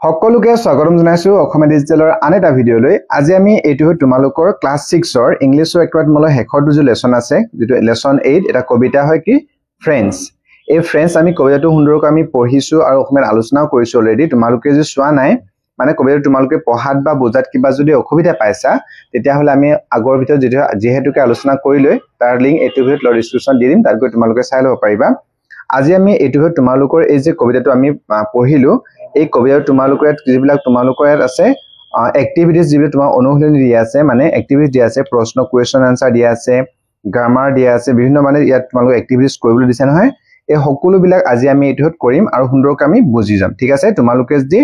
সকলোকে স্বাগতম জনাইছো অসমীয়া ডিজিটেলৰ আন এটা ভিডিঅলৈ আজি আমি এইটো তোমালোকৰ ক্লাস 6 ৰ ইংলিছৰ একেবাৰে মল হেকৰ দুজো লেসন আছে যেটো লেসন 8 এটা কবিতা হয় কি ফ্ৰেন্ডছ এই ফ্ৰেন্ডছ আমি কবিতাটো সুন্দৰকৈ আমি পঢ়িছো আৰু অসমীয়াত আলোচনাও কৰিছো অলৰেডি তোমালোকে যে চোৱা নাই মানে কবিতাটো তোমালোকে পঢ়াত বা বুজাত কিবা যদি অসুবিধা পাইছা তেতিয়া হলে আমি আগৰ ভিতৰত যেহেতুকে আলোচনা কৰিলৈ তাৰ লিংক এইটো ভিডিঅ'ত ডিসক্ৰিপচন দি দিম তাত গৈ তোমালোকে চাই লব পাৰিবা আজি আমি এইটো তোমালোকৰ এই যে কবিতাটো আমি পঢ়িলো এই কবিতাটো তোমালোকৰ যিবিলাক তোমালোকৰ আছে এক্টিভিটিজ যিবিলাক তোমাৰ অনুশীলনী দিয়া আছে মানে এক্টিভিটিজ দিয়া আছে প্ৰশ্ন কোৱেশ্চন আনসাৰ দিয়া আছে গ্ৰামাৰ দিয়া আছে বিভিন্ন মানে ইয়াত তোমালোক এক্টিভিটিজ কৰিবলৈ দিছে নহয় এই সকলো বিলাক আজি আমি এইটোত কৰিম আৰু সুন্দৰকৈ আমি বুজি যাম ঠিক আছে তোমালোকে যদি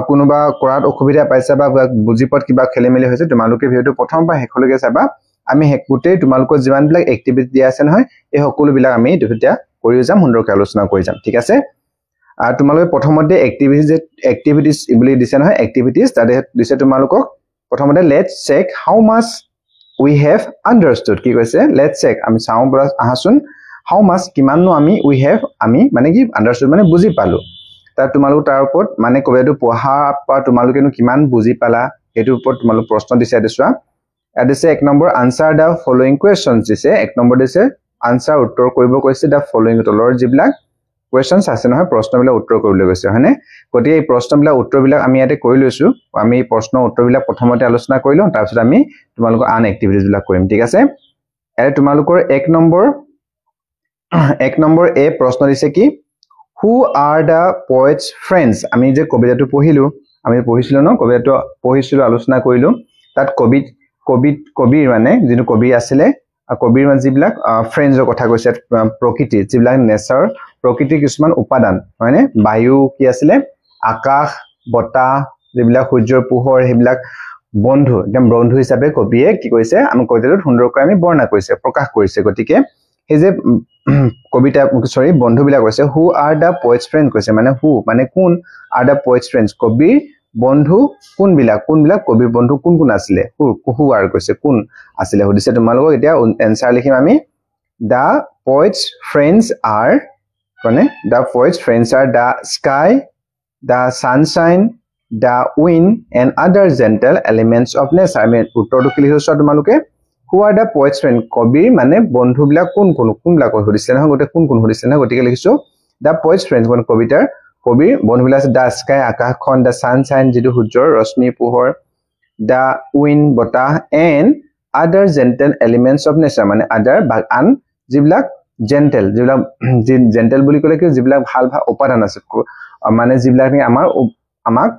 কোনোবা কৰাত অসুবিধা পাইছা বা বুজিপত কিবা খেলিমেলি হৈছে তোমালোকে ভিডিওটো প্ৰথম পৰা শেষলৈকে চাবা আমি হেকুতে তোমালোকৰ যিমান বিলাক এক্টিভিটি দিয়া আছে নহয় এই সকলো বিলাক আমি দুটা কৰি যাম সুন্দৰকৈ আলোচনা কৰি যাম ঠিক আছে তোমালোকে প্ৰথমতে এক্টিভিটিজ বুলি দিছে নহয় এক্টিভিটিজ তাতে দিছে তোমালোকক প্ৰথমতে let's check how much we have understood কি কৈছে লেটস চেক আমি চাও বৰা আহাসুন হাউ মাচ কিমাননো আমি উই হেভ আমি মানে কি আন্ডাৰস্টুড মানে বুজি পালো তাৰ তোমালোক তাৰ ওপৰত মানে কবিতাটো পঢ়া পা তোমালোকেনো কিমান বুজি পালা এটোৰ ওপৰত তোমালোক প্ৰশ্ন দিছে দিছোৱা দিছে এক নম্বৰ আনসাৰ দা ফলোইং কোৱেশ্চনছ দিছে এক নম্বৰ দিছে আনসাৰ উত্তৰ কৰিব কৈছে দা ফলোইং তলৰ যিবিলাক কোৱেশ্চনছ আছে নহয় প্ৰশ্নবিলাক উত্তৰ কৰিবলৈ কৈছে হয়নে গতি এই প্ৰশ্নবিলাক উত্তৰবিলাক আমি ইয়াতে কৰি লৈছো আমি প্ৰশ্ন উত্তৰবিলাক প্ৰথমতে আলোচনা কৰিলো তাৰ পিছত আমি তোমালোকৰ আন এক্টিভিটিজ বিলাক কৰিম ঠিক আছে এ তোমালোকৰ এক নম্বৰ এ প্ৰশ্ন দিছে কি হু আৰ দা পয়েটস ফ্ৰেন্ডস আমি যে কবিতাটো পঢ়িলো আমি পঢ়িছিলো ন কবিতাটো পঢ়িছিলো আলোচনা কৰিলো তাত কবিৰ মানে যিটো কবি আছিল কবিৰ মানে যিবিলাক ফ্ৰেন্ডছৰ কথা কৈছে প্ৰকৃতি যিবিলাক নেচাৰ প্ৰকৃতিৰ কিছুমান উপাদান হয়নে বায়ু কি আছিল আকাশ বতাহ যিবিলাক সূৰ্যৰ পোহৰ হেবিলাক বন্ধু একদম বন্ধু হিচাপে কবিয়ে কি কৈছে আমি কবিতাটোত সুন্দৰকৈ আমি বৰ্ণনা কৰিছে প্ৰকাশ কৰিছে গতিকে এই যে কবিতা বন্ধু বিলাক কৈছে হু আৰ দা পয়েটস ফ্ৰেন্ড কৈছে মানে হু মানে কোন আৰ দা পয়েটস ফ্ৰেন্ডস কবিৰ বন্ধু কোনবিলাক কবিৰ বন্ধু কোন আছিল হু আৰ কৈছে কোন আছিল সুধিছে তোমালোকক এতিয়া এনসাৰ লিখিম আমি দা পয়েটস ফ্ৰেন্ডস আৰ মানে the poets friends are the sky the sunshine the wind and other gentle elements of nature আমি উত্তৰটো কি লিখিছো তোমালোকে who are the poets friend কবিৰ মানে বন্ধুবিলাক কোনবিলাক সুধিছে নহয় গতে কোন সুধিছে নহয় গতিকে লিখিছো দা পয়েটস ফ্ৰেন্ডস কোন কবিৰ বন্ধুবিলাক আছে দা স্কাই আকাশখন দা সানশাইন যিটো সূৰ্যৰ ৰশ্মি পোহৰ দা উইন্ড বতাহ and other gentle elements of nature মানে আদাৰ আন যিবিলাক জেন্টেল বুলি ক'লে কি যিবিলাক ভাল উপাদান আছে মানে যিবিলাক আমাক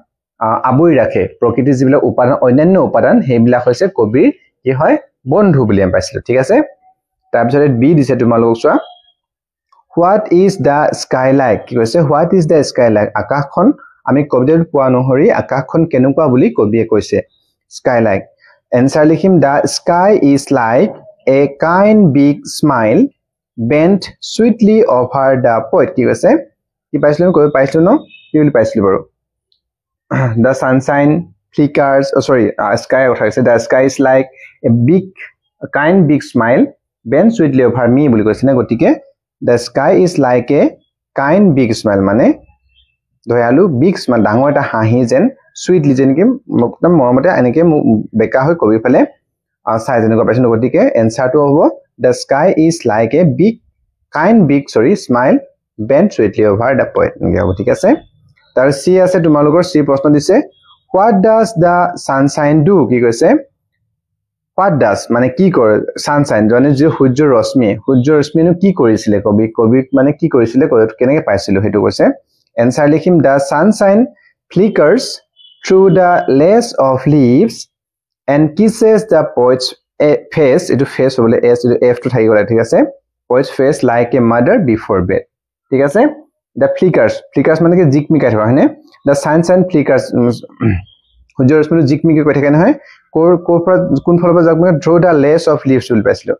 আবৰি ৰাখে প্ৰকৃতিৰ যিবিলাক উপাদান অন্যান্য উপাদান সেইবিলাক হৈছে কবিৰ কি হয় বন্ধু বুলি আমি পাইছিলো ঠিক আছে তাৰ পিছত বি দিছে তোমালোকক চোৱা what is the sky like কি কৈছে what is the sky like আকাশখন আমি কবিতাত পোৱা নহৰি আকাশখন কেনেকুৱা বুলি কবিয়ে কৈছে স্কাই লাইক এনসাৰ লিখিম দা sky is like a kind big smile bent sweetly over the poet কি কৈছে কি পাইছিলো কবি পাইছিলো ন কি বুলি পাইছিলো বাৰু দা Sunshine flickers sky the sky is like a kind big smile bent sweetly over me বুলি কৈছে না গটিকে the sky is like a kind big smile মানে দয়ালু big smile ডাঙৰ এটা হাঁহি যেন sweetly যেন কি একদম মৰমতে এনেকে বেকা হৈ কবি ফলে চাই যেন পাইছো গটিকে এনসাৰটো হ'ব the sky is like a smile bent sweetly over the poet ঠিক আছে তাৰ সি আছে তোমালোকৰ সি প্ৰশ্ন দিছে what does the sunshine do কি কৈছে what does মানে কি কৰে sunshine জনে যে সূৰ্যৰ ৰশ্মিনো কি কৰিছিল কবি মানে কি কৰিছিল কেনেকৈ পাইছিল হেতু কৈছে এনসাৰ লিখিম the sunshine flickers through the lace of leaves and kisses the poet's face এটো face হবলে s এটো f টো থাকি গলা ঠিক আছে poet's face like a mother before bed ঠিক আছে the flickers মানে কি জিকমিকাই থকা হয়নে the sunshine flickers সূৰ্যৰ ৰশ্মিটো জিকমিকি কৈ থাকে নহয় কোন ফলৰ পৰা যাক মানে through the lace of leaves বুলি পাইছিলো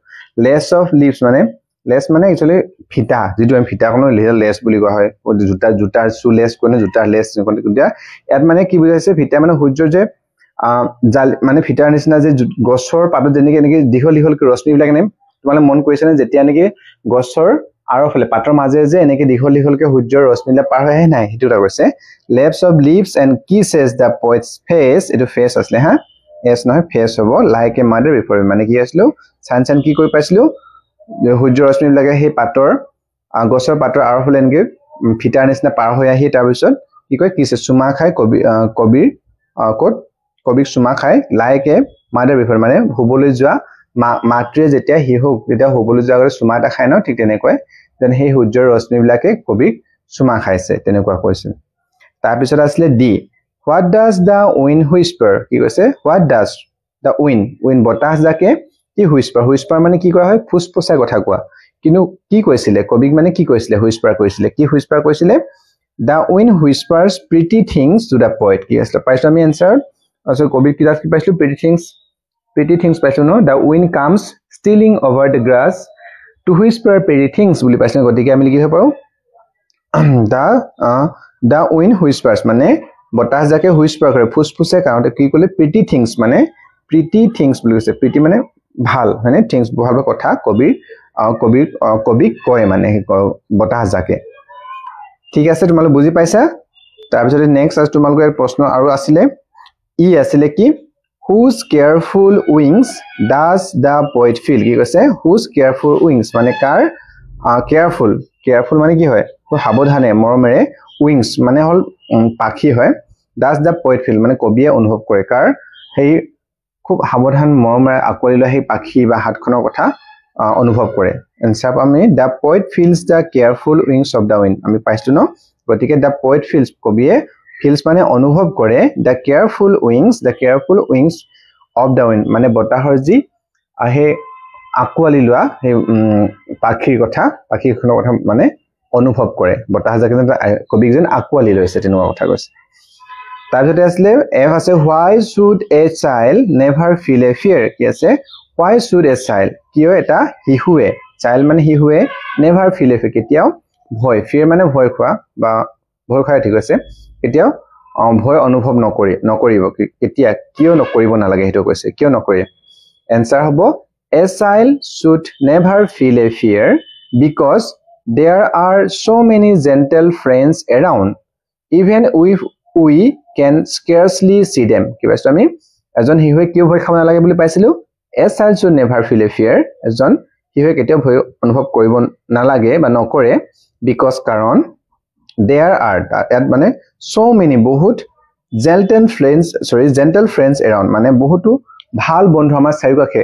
lace of leaves মানে lace মানে একচুয়ালি ফিটা যেটো আমি ফিটা কোনো lace বুলি কোৱা হয় জোতাৰ শু lace কোনে জোতাৰ lace কোনটা ইয়াত মানে কি বুজাইছে ফিটা মানে সূৰ্যৰ যে মানে ফিটাৰ নিচিনা যে গছৰ পাতত যেনেকে দীঘল কি ৰশ্মি বিলাক নে তোমালে মন কৰিছে নে যেতিয়া নেকি গছৰ আৰফালে পাতৰ মাজে যে এনেকে দীঘল দীঘলকে সূৰ্যৰ ৰশ্মিলা পাৰ হৈ আহে নাই হেতু তা কৈছে laps of leaves and kisses the poet's face এটো ফেস আসলে হা এস নহয় ফেস হ'ব লাইক এ মাদাৰ বিফৰ মানে কি আসলো সানসান কি কৈ পাইছিলো সূৰ্যৰ ৰশ্মি লাগে হে পাতৰ গছৰ পাতৰ আৰফালে এনেকে ফিটাৰ নিচিনা পাৰ হৈ আহি তাৰ পিছত কি কয় কিছে সুমা খাই কবিৰ কোট কবিক সুমা খাই লাইক এ মাদাৰ বিফৰ মানে হুবলৈ যোৱা মাতৃয়ে যেতিয়া হিহুক যেতিয়া হুবলৈ যোৱা গৰে সুমা এটা খাই ন ঠিক তেনেকৈ দেন হে সূৰ্যৰ ৰশ্মি বিলাকে কবিক সুমা খাইছে তেনেকুৱা কৈছিল তাৰ পিছত আসলে D what does the wind whisper কি কৈছে what does the wind বতাহ যাকে কি whisper মানে কি কোৱা হয় ফুসফুসা কথা কোৱা কিন্তু কি কৈছিলে কবিক মানে কি কৈছিলে whisper কৈছিলে কি whisper কৈছিলে the wind whispers pretty things to the poet কি আছিল পাইছো আমি আনসাৰ also কবিক কি কি পাইছো pretty things পাইছো ন the wind comes stealing over the grass to whisper pretty things বুলি পাইছো গতিকে আমি লিখিব পাৰো the wind whispers মানে বতাহ যাকে whisper কৰে ফুসফুসে কাৰণতে কি কলে pretty things মানে pretty things বুলি কৈছে pretty মানে ভাল মানে things ভাল কথা কবিক কয় মানে বতাহ যাকে ঠিক আছে তোমালোক বুজি পাইছা তাৰ পিছত নেক্সট আজ তোমালোকৰ প্ৰশ্ন আৰু আছিল ই আছিল কি whose careful wings does the poet feel কি কৈছে whose careful wings মানে কাৰ careful মানে কি হয় সাৱধানে মৰমেৰে wings মানে হল পাখি হয় does the poet feel মানে কবিয়ে অনুভৱ কৰে কাৰ সেই খুব সাৱধান মৰমেৰে আকলি লৈ সেই পাখি বা হাতখনৰ কথা অনুভৱ কৰে এনসার আমি the poet feels the careful wings of the wind আমি পাইছো ন গতিকে the poet feels কবিয়ে feels মানে অনুভৱ কৰে the careful wings of the wind মানে বতাহৰ যি আহে আকলি লোৱা সেই পাখিৰ পাখিখনৰ কথা মানে অনুভৱ কৰে বতাহ যাকে কবিক যেন আকলি লৈছে তেনেকুৱা কথা কৈছে তাৰপিছতে আসলে এফ আছে why should a child never feel a fear কি আছে why should a child কিয় এটা শিশুৱে child মানে শিশুৱে never feel a fear কেতিয়াও ভয় fear মানে ভয় খোৱা বা ভয় খাই ঠিক আছে কেতিয়াও ভয় অনুভৱ নকৰিব কেতিয়া কিয় নকৰিব নালাগে হেতু কৈছে কিয় নকৰে এনসাৰ হ'ব a child should never feel a fear because there are so many gentle friends around even if we can scarcely see them কি পাইছো আমি এজন শিশুৱে কিয় ভয় খাব নালাগে বুলি পাইছিলো a child should never feel a fear এজন শিশুৱে কেতিয়াও ভয় অনুভৱ কৰিব নালাগে বা নকৰে because কাৰণ there are at মানে so many বহুত gentle friends around মানে বহুতো ভাল বন্ধু আমাৰ চাৰিওকাষে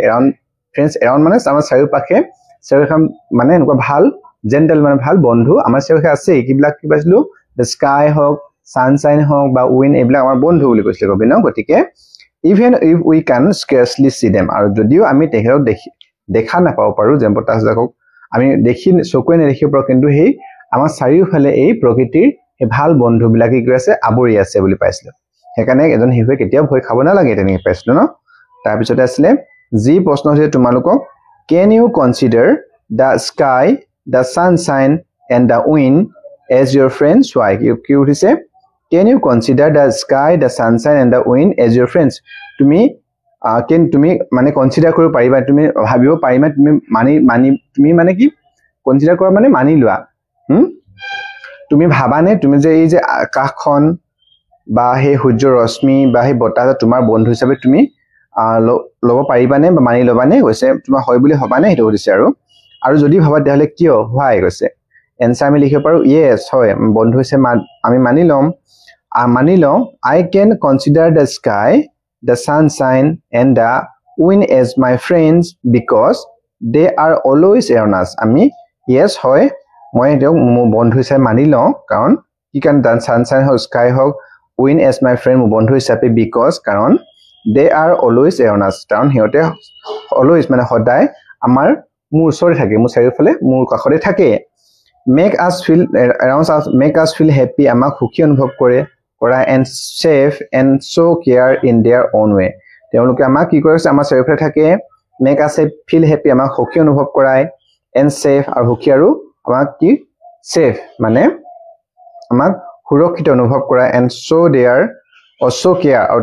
friends around মানে আমাৰ চাৰিওকাষে মানে এনেকুৱা ভাল gentle মানে ভাল বন্ধু আমাৰ চাৰিওকাষে আছে কিবিলাক কি পাইছিলো the sky হওক sunshine হওক বা wind এইবিলাক আমাৰ বন্ধু বুলি কৈছিলে কবি ন গতিকে even if we can scarcely see them আৰু যদিও আমি তেখেতক দেখা নাপাব পাৰো যে বতাহ যাকক আমি চকুৱে নেদেখিব পাৰো কিন্তু সেই আমাৰ চাৰিওফালে এই প্ৰকৃতিৰ এই ভাল বন্ধু বিলাক কি আছে আবৰি আছে বুলি পাইছিলো হেকানে এজন শিশুৱে কেতিয়াও ভয় খাব নালাগে তেনেকৈ পাইছিলো ন তাৰ পিছতে আসলে যি প্ৰশ্ন হৈছে তোমালোকক can you consider the sky the sunshine and the wind as your friends why কি উঠিছে can you consider the sky the sunshine and the wind as your friends তুমি তুমি মানে কনসিডাৰ কৰিব পাৰিবা তুমি ভাবিব পাৰিবা তুমি তুমি মানে কি কনসিডাৰ কৰা মানে মানি লোৱা তুমি ভাবানে তুমি যে এই যে আকাশখন বা সেই সূৰ্যৰ ৰশ্মি বা সেই বতাহ তোমাৰ বন্ধু হিচাপে তুমি লব পাৰিবানে বা মানি লবানে কৈছে তোমাৰ হয় বুলি হবানে হেতু কৈছে আৰু যদি ভাবা তেহলে কিয় হয় কৈছে এনসাৰ আমি লিখিব পাৰো yes হয় বন্ধু হিচাপে আমি মানি লম I can consider the sky the sunshine and the wind as my friends because they are always around us আমি yes হয় মই এওক মোৰ বন্ধু হিচাপে মানি লওঁ কাৰণ কি কান the sunshine হওক sky হওক wind as my friend মোৰ বন্ধু হিচাপে because কাৰণ they are always around us কাৰণ হিয়তে always মানে সদায় আমাৰ মোৰ ওচৰতে থাকে মোৰ চাৰিওফালে মোৰ কাষতে থাকে make us feel happy আমাক সুখী অনুভৱ কৰে and safe and so care in their own way তেওঁলোকে আমাক কি কৰিছে আমাৰ চাৰিওফালে থাকে make us feel happy আমাক সুখী অনুভৱ কৰায় and safe আৰু সুখী আৰু আমাক কি safe মানে আমাক সুৰক্ষিত অনুভৱ কৰায় and so their also care আৰু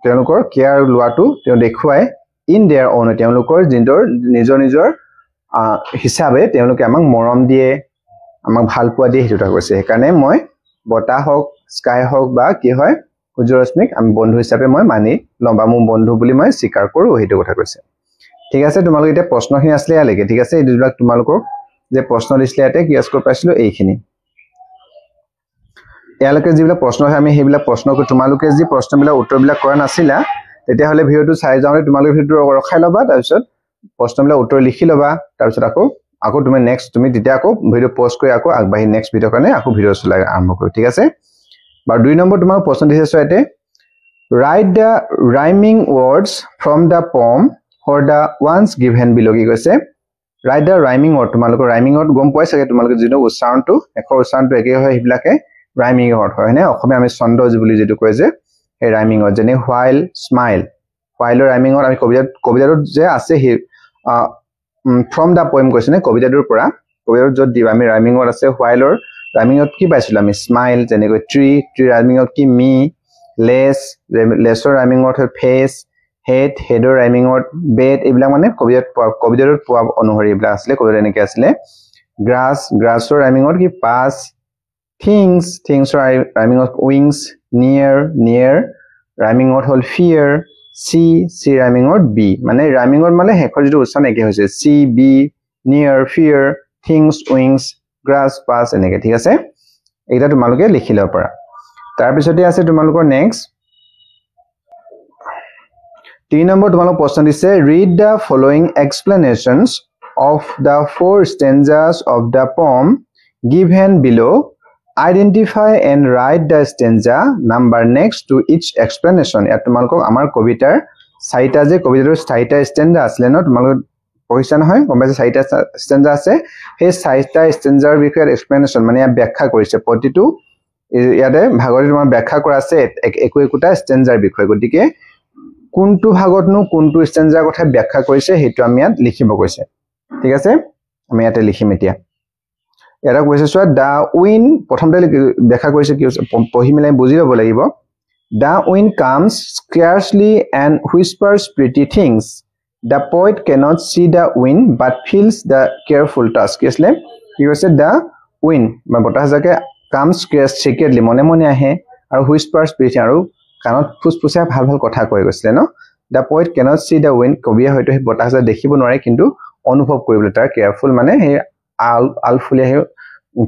তেওঁলোকৰ কেয়াৰ লোৱাটো তেওঁ দেখুৱায় in their own তেওঁলোকৰ নিজৰ হিচাপে তেওঁলোকে আমাক মৰম দিয়ে আমাক ভাল পোৱা দিয়ে হেতুটা কৈছে সেইকাৰণে মই বতা হওক স্কাই হওক বা কি হয় সূৰ্য ৰশ্মিক আমি বন্ধু হিচাপে মই মানি লম বা মোৰ বন্ধু বুলি মই স্বীকাৰ কৰো হেতু কথা কৈছে ঠিক আছে তোমালোক এতিয়া প্ৰশ্নখিনি আসলে ইয়ালৈকে ঠিক আছে এই দুবিলাক তোমালোকক যে প্ৰশ্ন দিছিলে ইয়াতে কি স্কোৰ পাইছিলো এইখিনি ইয়ালৈকে যিবিলাক প্ৰশ্ন আছে আমি সেইবিলাক প্ৰশ্নক তোমালোকে যি প্ৰশ্নবিলাক উত্তৰবিলাক কৰা নাছিলা তেতিয়া হলে ভিডিওটো চাই যাওঁতে তোমালোকে ভিডিওটো ৰখাই লবা তাৰ পিছত প্ৰশ্নবিলাক উত্তৰ লিখি লবা তাৰ পিছত আকৌ তুমি নেক্সট তুমি তেতিয়া আকৌ ভিডিও পজ কৰি আকৌ আগবাঢ়ি নেক্সট ভিডিও কাৰণে আকৌ ভিডিও চলাই আৰম্ভ কৰি ঠিক আছে বা 2 নম্বৰ তোমাৰ প্ৰশ্ন দিছে সৈতে write the rhyming words from the poem for the ones given below কি কৈছে write the rhyming word তোমালোকৰ rhyming word গম পাই চাগে তোমালোকে যিটো উচ্চাৰণটো একৰ উচ্চাৰণটো একে হয় হিবিলাকে rhyming word হয় না অসমে আমি ছন্দ বুলি যেটো কয় যে এই rhyming word যেনে while smile while rhyming word আমি কবিতাটোত যে আছে হি from the poem কৈছে নে কবিতাটোৰ পৰা কবিতাটোত যত দিবা আমি rhyming word আছে while or rhyming word কি পাইছিল আমি smile যেনেকৈ tree rhyming word কি me less rhyming word face head rhyming word bed এইবিলাক মানে কবিতাটোত পোৱা অনুসৰি এইবিলাক আছিল কবিতা এনেকৈ আছিল grass rhyming word কি pass things rhyming word wings near rhyming word hol fear see rhyming word be মানে rhyming word মানে হেকৰ যেটো উচ্চাৰণ একে হৈছে see be near fear things wings grass pass এনেকৈ ঠিক আছে এইটা তোমালোকে লিখি লব পাৰা তাৰ পিছতে আছে তোমালোকৰ নেক্সট 3 নম্বৰ তোমালোক প্ৰশ্ন দিছে read the following explanations of the 4 stanzas of the poem given below identify and write the stanza number next to each explanation ইয়াত তোমালোকক আমাৰ কবিতাৰ চাৰিটা যে কবিতাৰ চাৰিটা stanza আছে ন তোমালোক পঢ়িছা নহয় গম পাইছা চাৰিটা stanza আছে সেই চাৰিটা stanzaৰ বিষয়ে explanation মানে ব্যাখ্যা কৰিছে প্ৰতিটো ইয়াতে ভাগৰে তোমাৰ ব্যাখ্যা কৰা আছে একোটা stanzaৰ বিষয়ে গতিকে কোনটো ভাগতনো কোনটো stanzaৰ কথা ব্যাখ্যা কৰিছে হেতু আমি ইয়াত লিখিব কৈছে ঠিক আছে আমি ইয়াতে লিখিম এতিয়া এটা কৈছে সো দা উইন প্ৰথমতে ব্যাখ্যা কৰিছে কি পঢ়ি মিলাই বুজি লব লাগিব the wind comes scarcely and whispers pretty things the poet cannot see the wind but feels the careful task কিছিলে কি কৈছে দা উইন মানে বতাহ জাকে কামস secretly মনে মনে আহে আৰু whispers pretty আৰু কানত ফুসফুসা ভাল ভাল কথা কৈ গৈছিলে ন the poet cannot see the wind কবিয়ে হয়তো সেই বতাহ জাক দেখিব নোৱাৰে কিন্তু অনুভৱ কৰিবলৈ তাৰ কেয়াৰফুল মানে সেই আলফুলি হে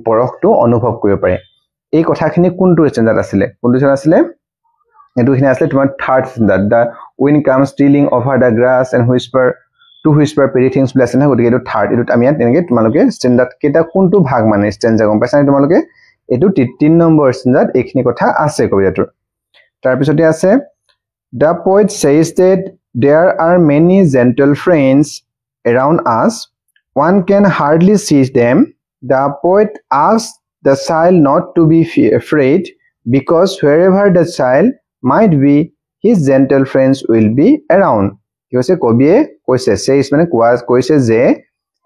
পৰখটো অনুভৱ কৰিব পাৰে এই কথাখিনি কোনটো ষ্টেঞ্জাত আছিল কোনটো ষ্টেঞ্জাত আছিল এটোখিনি আছিল তোমাৰ third ষ্টেঞ্জাত the wind comes stealing over the grass and whisper pretty things বুলি আছে না গতিকে এটো থাৰ্ড এটো আমি ইয়াত তেনেকৈ তোমালোকে ষ্টেঞ্জাত কেটা কোনটো ভাগ মানে ষ্টেঞ্জা গম পাইছা তোমালোকে এটো 3 নম্বৰ ষ্টেঞ্জাত এইখিনি কথা আছে কবিতাটোৰ তাৰ পিছতে আছে the poet says that there are many gentle friends around us one can hardly see them the poet asks the child not to be afraid because wherever the child might be his gentle friends will be around কি হৈছে কবিয়ে কৈছে says মানে কৈছে যে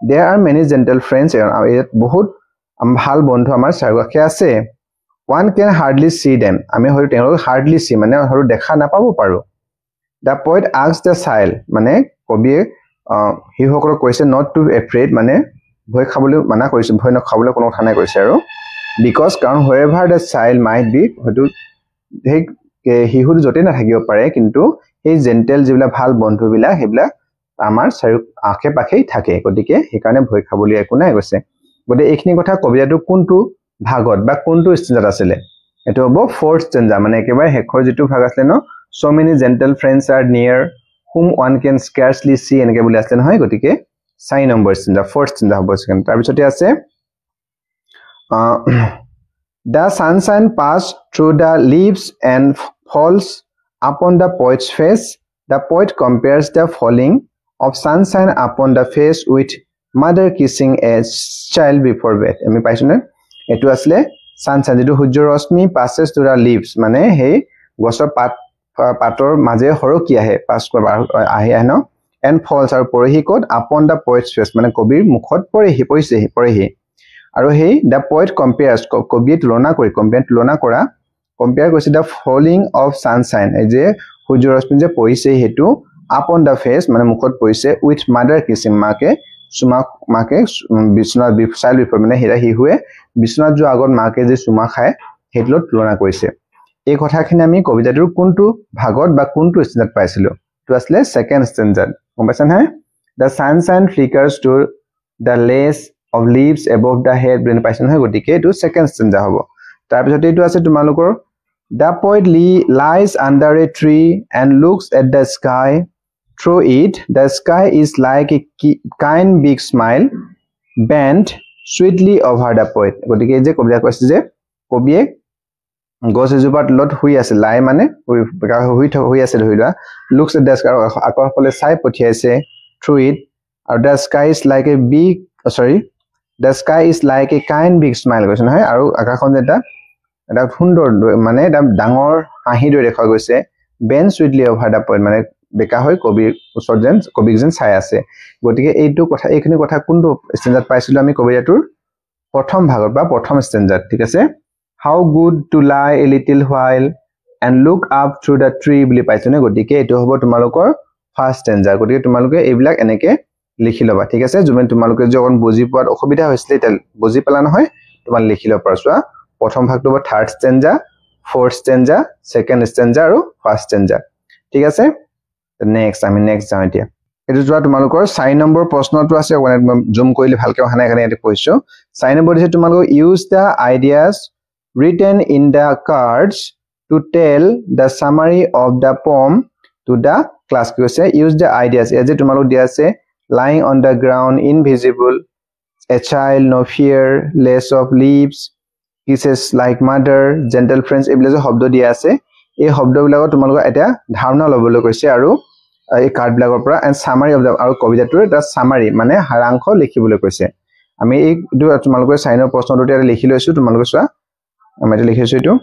there are many gentle friends around বহুত ভাল বন্ধু আমাৰ চাৰিওকাষে আছে one can hardly see them আমি হয়তো তেওঁলোক hardly see মানে হয়তো দেখা নাপাব পাৰো the poet asks the child মানে কবিয়ে হিসকলক কৈছে not to be afraid মানে ভয় খাবলৈ মানা কৰিছে ভয় নখাবলৈ কোনো কথা নাই কৈছে আৰু because কাৰণ wherever the child might be হয়তো সেই হিহুৰ যতে না থাকিব পাৰে কিন্তু এই জেন্টেল যিবিলাক ভাল বন্ধুবিলাক হেবলা আমাৰ চাৰিও আখে পাখেই থাকে গতিকে হেকাৰণে ভয় খাবলৈ একো নাই কৈছে গতে এইখিনি কথা কবিতাটো কোনটো ভাগত বা কোনটো ষ্টেঞ্জাত আছিল এটো হ'ব ফোৰ্থ ষ্টেঞ্জা মানে একেবাৰে হেখৰ যেটো ভাগ আছে ন so many gentle friends are near whom one can scarcely see এনেকে বুলি আছে নহয় গতিকে 4 নম্বৰ ষ্টেঞ্জা ফোৰ্থ ষ্টেঞ্জা হ'ব সেকেন্ড তাৰ পিছতে আছে the sunshine passed through the leaves and falls upon the poet's face the poet compares the falling of sunshine upon the face with mother kissing a child before bed আমি পাইছো না এটো আসলে sunshine যেটো সূৰ্যৰ ৰশ্মি passes through the leaves মানে হে গছৰ পাতৰ মাজে হৰকি আহে পাছ আহে ন and falls আৰু পৰহি code upon the poet's face মানে কবিৰ মুখত পৰহি আৰু হে the poet compares কবিয়ে তুলনা কৰি compare কৰিছে the falling of sunshine এই যে সূৰ্যৰ ৰশ্মি যে পৰিছে হেতু upon the face মানে মুখত পৰিছে with mother kissing মাকে চুমা মাকে বিশ্বনাথ চাইল বিফৰ মানে হি হুৱে বিশ্বনাথ যোৱাৰ আগত মাকে যে চুমা খায় সেইটোত তুলনা কৰিছে এই কথাখিনি আমি কবিতাটোৰ কোনটো ভাগত বা কোনটো ষ্টেঞ্জাত পাইছিলো তো আসলে সেকেন্ড ষ্টেঞ্জাত গম পাইছানে হে the sunshine flickers to the lace of leaves above the head brain পাইছ নহয় গতিকে এইটো সেকেন্ড ষ্টেঞ্জা হ'ব তাৰ পিছত এইটো আছে তোমালোকৰ the poet lies under a tree and looks at the sky through it the sky is like a kind big smile bent sweetly over the poet গতিকে এই যে কবিতা কৈছে যে কবিয়ে গছ এজোপাৰ তলত শুই আছে লাই মানে শুই আছে ধৰিলা looks at the sky আকাশৰ ফালে চাই পঠিয়াইছে through it আৰু the sky is like a big the sky is like a kind big smile কৈছে নহয় আৰু আকাশখন এটা সুন্দৰ মানে এটা ডাঙৰ হাঁহি দৰে দেখা গৈছে bent sweetly over the poet মানে বেকা হৈ কবিৰ ওচৰত যেন কবিক যেন চাই আছে গতিকে এইটো কথা এইখিনি কথা কোনটো ষ্টেঞ্জাত পাইছিলো আমি কবিতাটোৰ প্ৰথম ভাগত বা প্ৰথম ষ্টেঞ্জাত ঠিক আছে how good to lie a little while and look up through the tree বুলি পাইছো নে গতিকে এটো হ'ব তোমালোকৰ ফাৰ্স্ট ষ্টেঞ্জা গতিকে তোমালোকে এইবিলাক এনেকে লিখি লবা ঠিক আছে যুমেন তোমালোকে যখন বুজি পোৱাত অসুবিধা হৈছিল এটা বুজি পালা নহয় তোমাল লিখি লবা পাৰছোৱা প্ৰথম ভাগটো হ'ব third stanza fourth stanza second stanza আৰু ফাৰ্স্ট ষ্টেঞ্জা ঠিক আছে নেক্সট আমি নেক্সট যাও এতিয়া এটো যোৱা তোমালোকৰ 4 নম্বৰ প্ৰশ্নটো আছে জুম কৰিলে ভালকৈ হানা এখানে এটা কৈছো 4 নম্বৰ দিছে তোমালোক use the ideas written in the cards to tell the summary of the poem to the class কৈছে use the ideas as তোমালোক দিয়া আছে lying on the ground invisible a child no fear lace of leaves kisses like mother gentle friends এইবিলাক যে শব্দ দিয়া আছে এই শব্দবিলাকৰ তোমালোক এটা ধাৰণা লবলৈ কৈছে আৰু এই কাৰ্ড বিলাকৰ পৰা and summary of the আৰু কবিতাটোৰ এটা summary মানে সাৰাংশ লিখিবলৈ কৈছে আমি এই তোমালোকৰ সাইনৰ প্ৰশ্নটো এটা লিখি লৈছো তোমালোক চোৱা আমি এটা লিখিছো এটো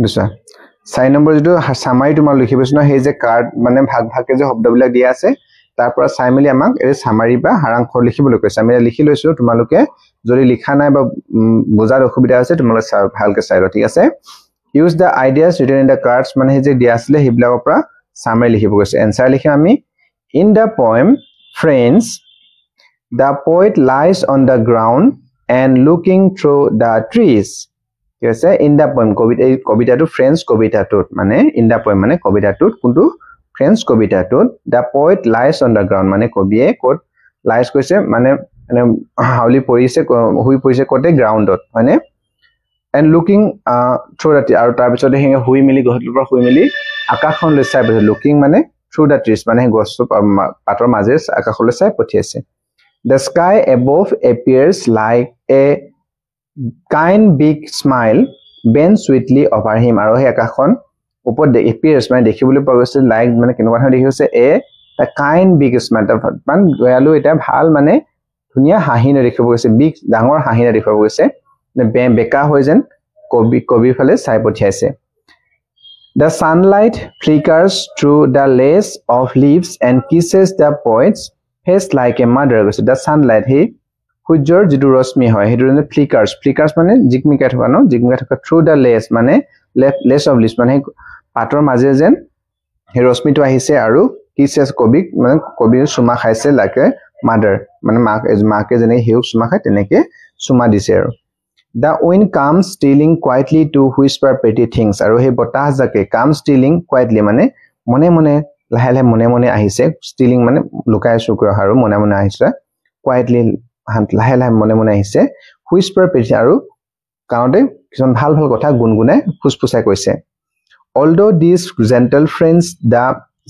দুসা 4 নম্বৰ যেটো সামাৰি তোমাৰ লিখিবছ না সেই যে কাৰ্ড মানে ভাগ ভাগে যে শব্দবিলাক দিয়া আছে তাৰ পৰা চাই মিলি আমাক এই সামাৰি বা হাৰাংশ লিখিবলৈ কৈছে আমি লিখি লৈছো তোমালোকে যদি লিখা নাই বা বুজাৰ অসুবিধা আছে তোমালোকে ভালকৈ চাই ল ঠিক আছে use the ideas written in the cards মানে যে দিয়া আছিল হেবিলাকৰ পৰা সামাৰি লিখিব কৈছে এনসাৰ লিখিম আমি in the poem friends the poet lies on the ground and looking through the trees yes in the poem kobita to friends kobita to mane in the poem mane kobita to kuntu friends kobita to the poet lies on the ground mane kobiye kot lies koise mane hauli porise hui porise kote ground dot mane and looking through the aru tar bisote hinge hui mili gohtul par hui mili akakhon le sai looking mane through the trees mane gos pator maje akakhon le sai pothiase the sky above appears like a kind big smile bent sweetly over him aru he akakhon upor de appears mane dekhibole pagose like mane kenu কথা দেখিছে a kind big smile man goyalu eta bhal mane ধুনিয়া হাঁহি ন দেখিব গৈছে big ডাঙৰ হাঁহি ন দেখিব গৈছে বেকা হৈ যেন কবি ফলে চাই পঠিয়াইছে the sunlight flickers through the lace of leaves and kisses the poet's face like a mother goes the sunlight he সূৰ্যৰ যেটো ৰশ্মি হয় হেটো flickers মানে জিকমিকা থকা ন জিকমিকা থকা through the lace মানে lace of leaves মানে পাতৰ মাজে যেন হে ৰশ্মিটো আহিছে আৰু kisses কবিক মানে কবিৰ সুমা খাইছে like mother মানে মাকে যেনে হেউ সুমা খায় তেনেকে সুমা দিছে আৰু the wind comes stealing quietly to whisper pretty things aru he botah jake comes stealing quietly mane mone mone lahe lahe mone mone ahise stealing mane lukai sukra haru mone mone ahise quietly lahe lahe mone mone ahise whisper pretty aru kaunte kisan bhal bhal kotha gungunai fuspusai koise although these gentle friends the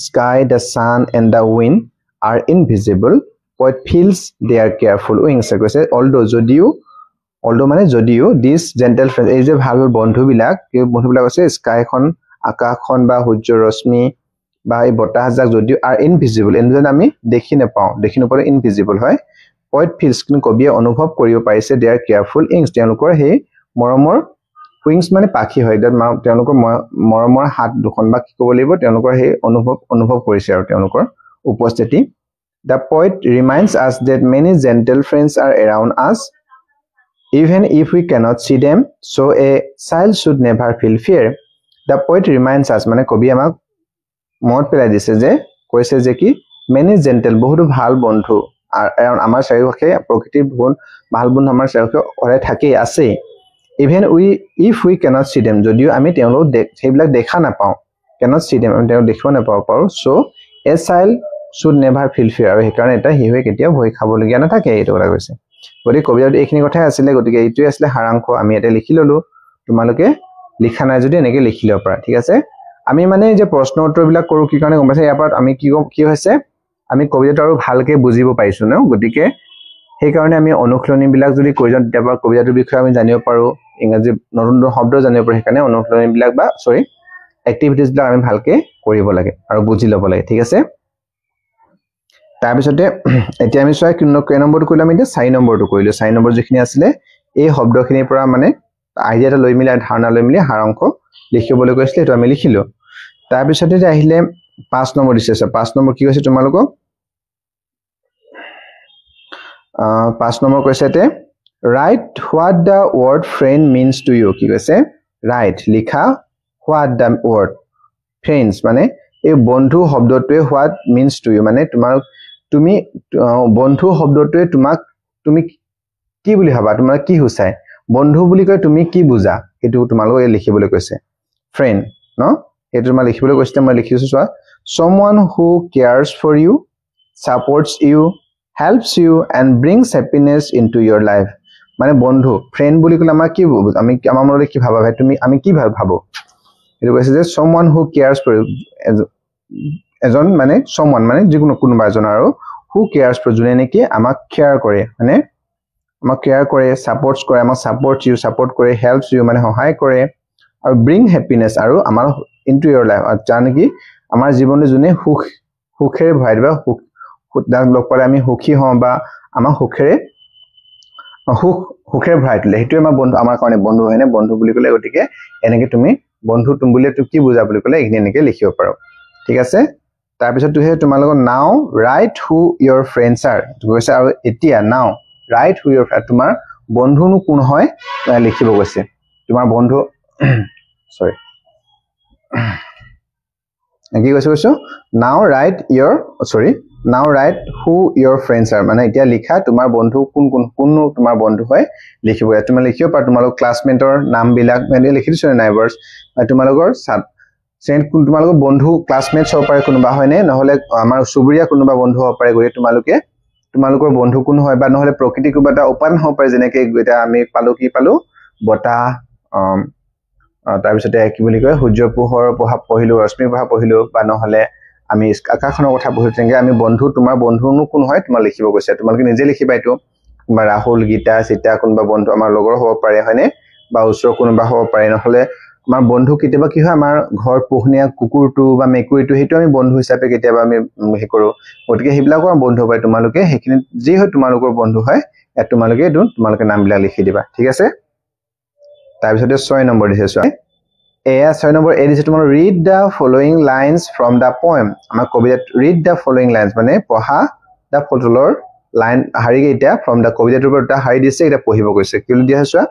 sky the sun and the wind are invisible poet feels they are careful wings koise although মানে যদিও this gentle friends এই যে ভাল বন্ধুবিলাক এই বন্ধুবিলাক আছে স্কাইখন আকাশখন বা সূৰ্যৰ ৰশ্মি বা এই বতাহজাক যদিও are invisible এনে আমি দেখি নপৰে invisible হয় poet feels কিন্তু কবিয়ে অনুভৱ কৰিব পাৰিছে they are careful wings তেওঁলোকৰ সেই মৰমৰ wings মানে পাখি হয় তেওঁলোকৰ মৰমৰ হাত দুখন বা কি ক'ব লাগিব তেওঁলোকৰ সেই অনুভৱ কৰিছে আৰু তেওঁলোকৰ উপস্থিতি the poet reminds us that many gentle friends are around us even if we cannot see them so a child should never feel fear the poet reminds us mane kobi amak mot pelai dise je কৈছে যে কি many gentle বহুত ভাল বন্ধু আৰু আমাৰ চাৰিওকাষে প্ৰকৃতিৰ বহুত ভাল বন্ধু আমাৰ চাৰিওকাষে অৰে থাকে আছে even if we cannot see them যদিও আমি তেওঁলোক সেইবিলাক দেখা নাপাওঁ cannot see them আমি তেওঁলোক দেখিব নাপাওঁ পাৰো so a child should never feel fear আৰু সেইকাৰণে এটা হিৱে কেতিয়া ভয় খাবলগীয়া নাথাকে এইটো কথা কৈছে গতি কবিতাত এইখিনি কথাই আছিল গতিকে এইটোই আছিল হাৰাংশ আমি এটা লিখি ললো তোমালোকে লিখা নাই যদি এনেকৈ লিখি লব পাৰা ঠিক আছে আমি মানে যে প্ৰশ্ন উত্তৰবিলাক কৰো কি কাৰণে গম পাইছে ইয়াৰ পৰা আমি কি হৈছে আমি কবিতাটো আৰু ভালকে বুজিব পাইছো ন গতিকে সেই কাৰণে আমি অনুশীলনীবিলাক যদি কইজন তেতিয়াবা কবিতাটোৰ বিষয়ে আমি জানিব পাৰো ইংৰাজী নতুন শব্দ জানিব পাৰো সেইকাৰণে অনুশীলনীবিলাক বা সৰি এক্টিভিটিজবিলাক আমি ভালকে কৰিব লাগে আৰু বুজি ল'ব লাগে ঠিক আছে তাৰ পিছতে এতিয়া আমি ছয় কে নম্বৰটো কৰিলাম এতিয়া 4 নম্বৰটো কৰিলো 4 নম্বৰ যিখিনি আছিল এই শব্দখিনিৰ পৰা মানে আইডিয়াটা লৈ মিলাই ধাৰণা লৈ মিলি হাৰাংশ লিখিবলৈ কৈছিল এটো আমি লিখিলো তাৰ পিছতে যে আহিলে 5 নম্বৰ দিছে 5 নম্বৰ কি কৈছে তোমালোকক 5 number কৈছেতে write what the word friend means to you কি কৈছে write লিখা what the word friends মানে এই বন্ধু শব্দটোৱে what means to you মানে তুমি বন্ধু শব্দটোৱে তুমি কি বুলি ভাবা তোমাৰ কি হৈছাই বন্ধু বুলি কয় তুমি কি বুজা এটো তোমালোকে লিখিবলৈ কৈছে friend ন এটো তোমাৰ লিখিবলৈ কৈছে মই লিখিছো চোৱা someone who cares for you supports you helps you and brings happiness into your life মানে বন্ধু friend বুলি কলে আমাৰ কি আমি আমাৰ মনলৈ কি ভাবা ভাই তুমি আমি কি ভাবো এটো কৈছে যে someone who cares for you এজন মানে someone মানে যিকোনো কোনোবা এজন আৰু who cares for জুনে নেকি আমাক কেয়াৰ কৰে মানে আমাক কেয়াৰ কৰে সাপোৰ্টস কৰে আমাক সাপোৰ্ট কৰে হেল্পস ইউ মানে সহায় কৰে আৰু bring happiness আৰু আমাৰ into your life জানকি আমাৰ জীৱনলৈ জুনে সুখেৰে ভৰাই দিবা সুখ লগ পালে আমি সুখী হওঁ বা আমাৰ সুখেৰে ভৰাই দিলে হেতু আমাৰ বন্ধু আমাৰ কাৰণে বন্ধু হয়নে বন্ধু বুলি কলে গতিকে এনেকে তুমি বন্ধু তুমি বুলি কি বুজা বুলি কলে এনেকে লিখিব পাৰো ঠিক আছে তাৰ পিছত তুহে তোমালোকৰ নাও write who your friends are কৈছে আৰু এতিয়া নাও write who your তোমাৰ বন্ধুনো কোন হয় লিখিব কৈছে তোমাৰ বন্ধু সৰি কি কৈছো now write who your friends are মানে এতিয়া লিখা তোমাৰ বন্ধু কোন তোমাৰ বন্ধু হয় লিখিব তুমি লিখিব পাৰা তোমালোক ক্লাসমেটৰ নাম বিলাক মানে লিখি দিছো নাইবাৰ্স তোমালোকৰ তোমালোকৰ বন্ধু ক্লাসমেটছ হ'ব পাৰে কোনোবা হয়নে নহলে আমাৰ সুবুৰীয়া কোনোবা বন্ধু হ'ব পাৰে গৈ তোমালোকৰ বন্ধু কোন হয় বা নহলে প্ৰকৃতি কিবা এটা উপাদান হ'ব পাৰে যেনেকৈ এটা আমি পালো বতাহ তাৰ পিছতে কি বুলি কয় সূৰ্য পোহৰ প্ৰভাৱ পঢ়িলো ৰশ্মি প্ৰভাৱ পঢ়িলো বা নহলে আমি আকাশনৰ কথা পঢ়িলো তেনেকৈ আমি বন্ধু তোমাৰ বন্ধুনো কোন হয় তোমাৰ লিখিব কৈছে তোমালোকে নিজে লিখিবা এটো বা ৰাহুল গীতা সীতা কোনোবা বন্ধু আমাৰ লগৰ হ'ব পাৰে হয়নে বা ওচৰ কোনোবা হ'ব পাৰে নহলে আমাৰ বন্ধু কেতিয়াবা কি হয় আমাৰ ঘৰ পোহনীয়া কুকুৰটো বা মেকুৰীটো হেতু আমি বন্ধু হিচাপে কেতিয়াবা আমি হে কৰো গতিকে হেবিলাকৰ বন্ধু হয় তোমালোকে হেখিনি যি হয় তোমালোকৰ বন্ধু হয় তোমালোকে নামবিলাক লিখি দিবা ঠিক আছে তাৰ পিছতে 6 নম্বৰ দিছে চোৱা এয়া 6 নম্বৰ দিছে তোমাৰ read the following lines from the poem আমাৰ কবিতাত read the following lines মানে পঢ়া the following line হাৰি গেইটা from the কবিতাটোৰ পৰা হাৰি দিছে এটা পঢ়িব কৈছে কি দিয়া চোৱা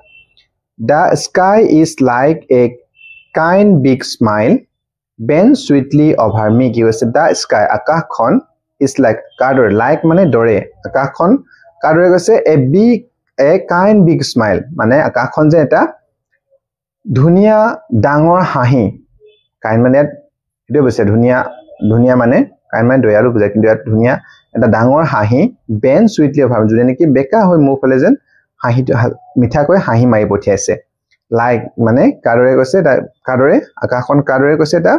the sky is like a kind big smile bend sweetly over me কি হৈছে the sky আকাশখন is like কাদৰ like মানে দৰে আকাশখন কাদৰে কৈছে a kind big smile মানে আকাশখন যে এটা ধুনিয়া ডাঙৰ হাঁহি কাইন মানে এটো বছে ধুনিয়া মানে কাইন মানে দয়ালু বুজায় কিন্তু ইয়াত ধুনিয়া এটা ডাঙৰ হাঁহি বেন সুইটলি ভাব জুনে নেকি বেকা হৈ মুফলে যেন হাঁহি মিঠা কৈ হাঁহি মাৰি পঠিয়াইছে লাইক মানে কাদৰে কৈছে কাদৰে আকাশখন কাদৰে কৈছে এটা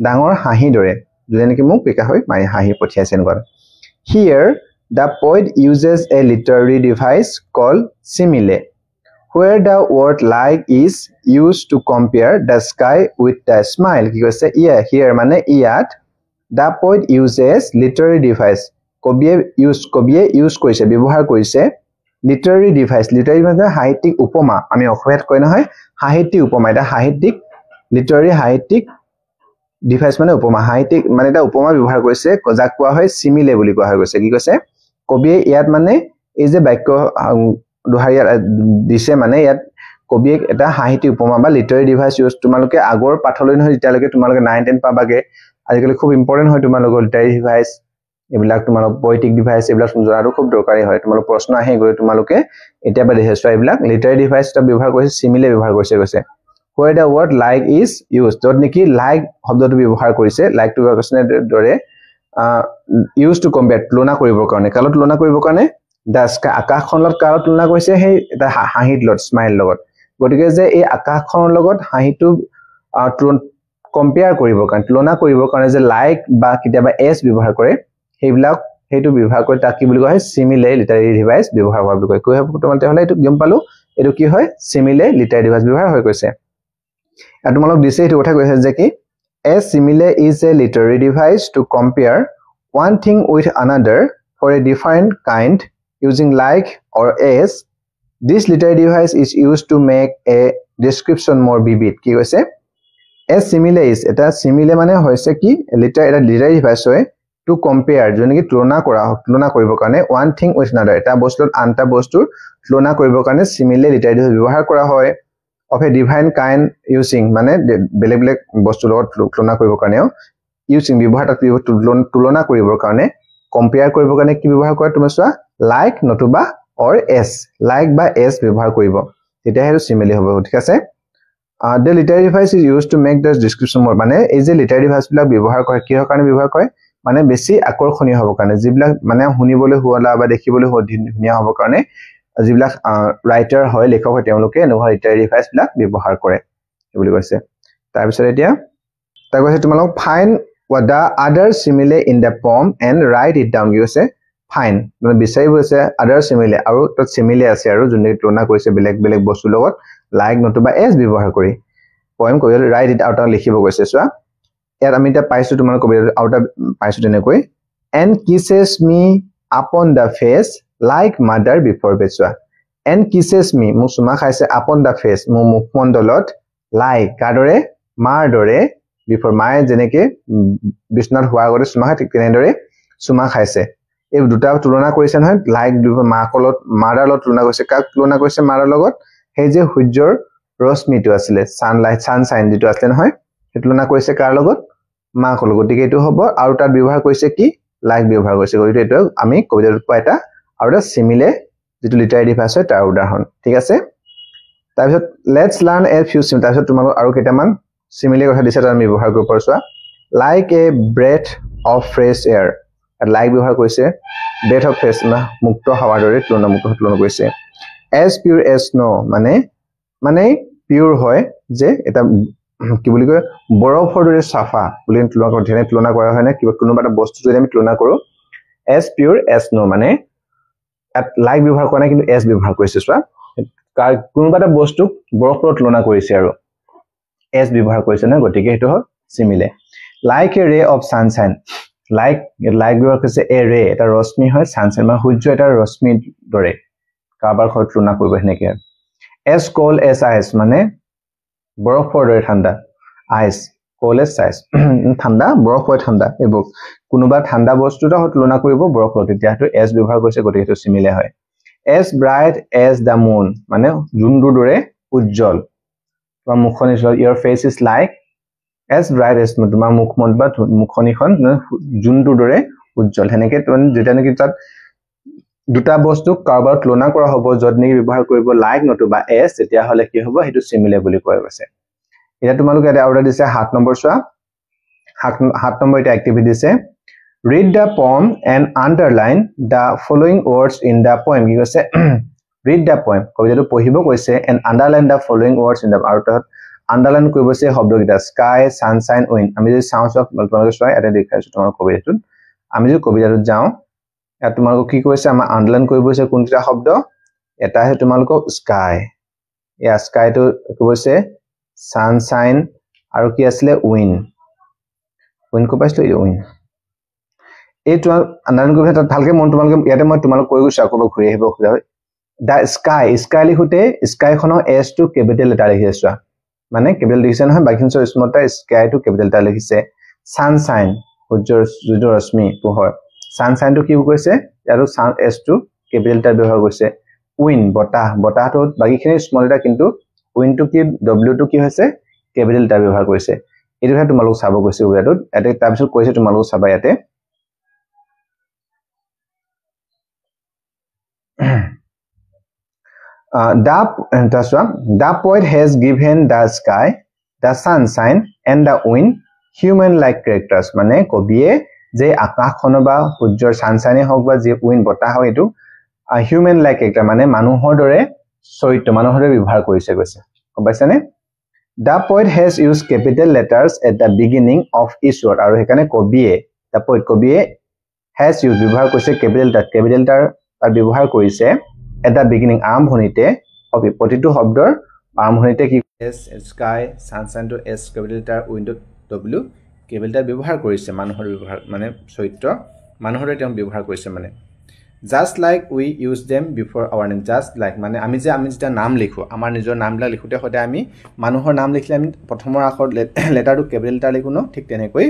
ডাঙৰ হাঁহি দৰে জুনে নেকি মুখ বেকা হৈ মাৰি হাঁহি পঠিয়াইছে এনেকুৱা here the poet uses a literary device called simile where the word like is used to compare the sky with the smile কি কৈছে here মানে ইয়াত the poet uses literary device কবিয়ে ইউজ কৰিছে ব্যৱহাৰ কৰিছে literary device মানে সাহিত্যিক উপমা আমি অসমীয়াত কয় নহয় সাহিত্যিক উপমা এটা সাহিত্যিক literary সাহিত্যিক device মানে উপমা সাহিত্যিক মানে এটা উপমা ব্যৱহাৰ কৰিছে যাক কোৱা হয় simile বুলি কোৱা হয় গৈছে কি কৈছে কবিয়ে ইয়াত মানে এই যে বাক্য দুহাৰিয়া দিছে মানে ইয়াত কবিয়ে এটা সাহিত্যিক উপমা বা লিটাৰেৰী ডিভাইস ইউজ তোমালোকে আগৰ পাঠলৈ নহয় যেতিয়ালৈকে তোমালোকে 9 10 পাবাগে আজিকালি খুব ইম্পৰ্টেন্ট হয় তোমালোকৰ লিটাৰী ডিভাইস এইবিলাক তোমালোক পয়েটিক ডিভাইস এইবিলাক জনাটো খুব দৰকাৰী হয় তোমালোক প্ৰশ্ন আহে গৈ তোমালোকে এতিয়া বা দেখিছো এইবিলাক লিটাৰী ডিভাইস টা ব্যৱহাৰ কৰিছে সিমিলে ব্যৱহাৰ কৰিছে কৈছে where the word like is used যত নেকি like শব্দটো ব্যৱহাৰ কৰিছে like to question দৰে used to compare তুলনা কৰিবৰ কাৰণে কালত তুলনা কৰিবৰ কাৰণে the আকাশখনৰ কালত তুলনা কৰিছে সেই এটা হাঁহিৰ লগত স্মাইল লগত গতিকে যে এই আকাশখনৰ লগত হাঁহিটো কম্পেয়াৰ কৰিবৰ কাৰণে তুলনা কৰিবৰ কাৰণে যে like বা কিতাবা s ব্যৱহাৰ কৰে সেইবিলাক হেতু ব্যৱহাৰ কৰি তাক কি বুলি কয় সিমিলে লিটাৰী ডিভাইস ব্যৱহাৰ কৰা বুলি কয় কৈ হ'ব তোমালতে হলে এটো গম পালো এটো কি হয় সিমিলে লিটাৰী ডিভাইস ব্যৱহাৰ হৈ কৈছে আৰু তোমালোক দিছে এটো কথা কৈছে যে কি a simile is a literary device to compare one thing with another for a different kind using like or as this literary device is used to make a description more vivid কি কৈছে a simile is এটা simile মানে হৈছে কি literary device হয় to compare জনে কি তুলনা কৰিবৰ কাৰণে one thing with another এটা বস্তুৰ আনটা বস্তুৰ তুলনা কৰিবৰ কাৰণে simile literary device ব্যৱহাৰ কৰা হয় of a divine kind using মানে বেলেগ বেলেগ বস্তুৰ লগত তুলনা কৰিবৰ কাৰণে using ব্যৱহাৰটা তুলনা কৰিবৰ কাৰণে compare কৰিবৰ কাৰণে কি ব্যৱহাৰ কৰে তুমি চোৱা like নতুবা or as like বা as ব্যৱহাৰ কৰিব তেতিয়া হেতু simile হ'ব ঠিক আছে the literary device is used to make the description more মানে এই যে literary device বিলাক ব্যৱহাৰ কৰে কিহৰ কাৰণে ব্যৱহাৰ কৰে মানে বেছি আকৰ্ষণীয় হ'ব কাৰণে যিবিলাক মানে শুনিবলৈ হোৱালা বা দেখিবলৈ ধুনীয়া হ'ব কাৰণে যিবিলাক ৰাইটাৰ হয় লেখক হয় তেওঁলোকে এনেকুৱা লিটাৰী ডিভাইস বিলাক ব্যৱহাৰ কৰে বুলি কৈছে তাৰ পিছত এতিয়া তাৰ কৈছে তোমালোক fine what the other simile in the poem and write it down কৈছে ফাইন মানে বিচাৰি গৈছে other simile আৰু তাত simile আছে আৰু যোনে তুলনা কৰিছে বেলেগ বেলেগ বস্তুৰ লগত like নতুবা as ব্যৱহাৰ কৰি poem কৈ write it out লিখিব গৈছে চোৱা ইয়াত আমি এটা পাইছো তোমালোক কবিতা আউট পাইছো তেনেকৈ and kisses me upon the face like mother before beswa and kisses me mu suma khaise upon the face mu mukhmondolot like kadore mar dore before my jeneke bisnar huwa gore suma thik tenedore suma khaise এই দুটা তুলনা কৰিছে নহয় like মাকলত মাৰাৰ লগত তুলনা কৰিছে কাক তুলনা কৰিছে মাৰাৰ লগত সেই যে সূৰ্যৰ ৰশ্মিটো আছিল সানলাইট সানশাইন যেটো আছিল নহয় তুলনা কৰিছে কাৰ লগত মাকল গতিকে এটো হ'ব আৰু তাত ব্যৱহাৰ কৰিছে কি লাইক ব্যৱহাৰ কৰিছে গতিকে এটো আমি কবিতাত পাই এটা আৰু এটা সিমিলে যেটো লিটাৰী ডিভাইস হয় তাৰ উদাহৰণ ঠিক আছে তাৰ পিছত লেটস লাৰ্ন এ ফিউ সিম তাৰ পিছত তোমালোক আৰু কেইটামান সিমিলে কথা দিছে তাৰ আমি ব্যৱহাৰ কৰিব পাৰছো like a breath of fresh air like ব্যৱহাৰ কৰিছে ব্ৰেথ অফ ফ্ৰেছ না মুক্ত হাৱাৰ দৰে তুলনা কৰিছে as pure as snow মানে পিওৰ হয় যে এটা কি বুলি কয় বৰফৰ দৰে সাফা বুলি তুলনা কৰা হয় না কিবা কোনোবা এটা বস্তু যদি আমি তুলনা কৰো as pure as snow মানে লাইক ব্যৱহাৰ কৰা নাই কিন্তু as ব্যৱহাৰ কৰিছে চোৱা কোনোবা এটা বস্তু বৰফৰ তুলনা কৰিছে আৰু as ব্যৱহাৰ কৰিছে না গতিকে এটো হয় সিমিলে like a ray of sunshine like ব্যৱহাৰ কৰিছে a ray এটা ৰশ্মি হয় sunshine মানে সূৰ্য এটা ৰশ্মি দৰে কাবাৰ খৰ তুলনা কৰিব হেনেকে as cold as ice মানে বৰফৰ দৰে ঠাণ্ডা ice cold as ice ঠাণ্ডা বৰফৰ ঠাণ্ডা এবো কোনোবা ঠাণ্ডা বস্তুটা তুলনা কৰিব বৰফৰ তেতিয়া হেতু as ব্যৱহাৰ কৰিছে গতিকে হেতু সিমিলে হয় as bright as the moon মানে জুনটো দৰে উজ্জ্বল তোমাৰ মুখনি your face is like as bright as তোমাৰ মুখমন বা মুখনিখন জুনটো দৰে উজ্জ্বল হেনেকে যেটা নেকি তাত দুটা বস্তু কাৰবাৰ তুলনা কৰা হ'ব যত নেকি ব্যৱহাৰ কৰিব লাইক নতুবা as তেতিয়া হলে কি হ'ব হেতু সিমিলে বুলি কোৱা গৈছে এটা তোমালোক এটা অৰ্ডাৰ দিছে 7 নম্বৰ চোৱা 7 নম্বৰ এটা এক্টিভিটি দিছে read the poem and underline the following words in the poem কি কৈছে read the poem কবিতাটো পঢ়িব কৈছে and underline the following words in the আৰু তাত আন্ডাৰলাইন কৰিব কৈছে শব্দকেইটা sky sunshine wind আমি যদি সাউন্ডস অফ তোমালোকে চোৱা এটা দেখাইছো তোমাৰ কবিতাটোত আমি যদি কবিতাটোত যাও এটা তোমালোক কি কৈছে আমাৰ আন্ডাৰলাইন কৰিব কৈছে কোনটা শব্দ এটা হে তোমালোক sky ইয়া sky টো কৈছে sunshine আৰু কি আছিল wind কো পাইছিল wind এই তো আন্ডাৰলাইন কৰিব তাত ভালকে মন তোমালোকে ইয়াতে মই তোমালোক কৈ গৈছো আকৌ ঘূৰি আহিব খুজা হয় the sky লিখোতে sky খনৰ s টো কেপিটেল লেটাৰ লিখিছো মানে কেপিটেল লিখিছে নহয় বাকিনছৰ স্মলটা sky টো কেপিটেল লেটাৰ লিখিছে sunshine সূৰ্যৰ ৰশ্মি পোহৰ sunshine টো কি কৈছে আৰু sun s টো কেপিটেল লেটাৰ ব্যৱহাৰ কৰিছে wind বতাহটো বাকিখিনি স্মল লেটাৰ কিন্তু wind টো কি w টো কি হৈছে কেপিটেল লেটাৰ ব্যৱহাৰ কৰিছে এটোহে তোমালোক চাব গৈছে উইয়াটোত এতে তাৰপিছত কৈছে তোমালোক চাবা ইয়াতে the poet has given the sky, the sunshine and the wind human like characters মানে কবিয়ে যে আকাশখন বা সূৰ্যৰ sunshine হওক বা যে wind বতাহ হয় এটো human like character মানে মানুহৰ দৰে চৰিত্ৰ মানুহৰ দৰে ব্যৱহাৰ কৰিছে কৈছে পাইছানে the poet has used capital letters at the beginning of each word আৰু হেকানে কবিয়ে the poet কবিয়ে has used ব্যৱহাৰ কৰিছে capital letter তাৰ ব্যৱহাৰ কৰিছে at the beginning আৰম্ভণিতে প্ৰতিটো শব্দৰ আৰম্ভণিতে কি s sky sunshine to s capital letter window w capital letter ব্যৱহাৰ কৰিছে মানুহৰ ব্যৱহাৰ মানে চৰিত্ৰ মানুহৰ তেওঁ ব্যৱহাৰ কৰিছে মানে just like we use them before our name just like মানে আমি যেটা নাম লিখো আমাৰ নিজৰ নামলা লিখোতে হতে আমি মানুহৰ নাম লিখিলে আমি প্ৰথমৰ আখৰ লেটাৰটো capital letter লিখো ন ঠিক তেনেকৈ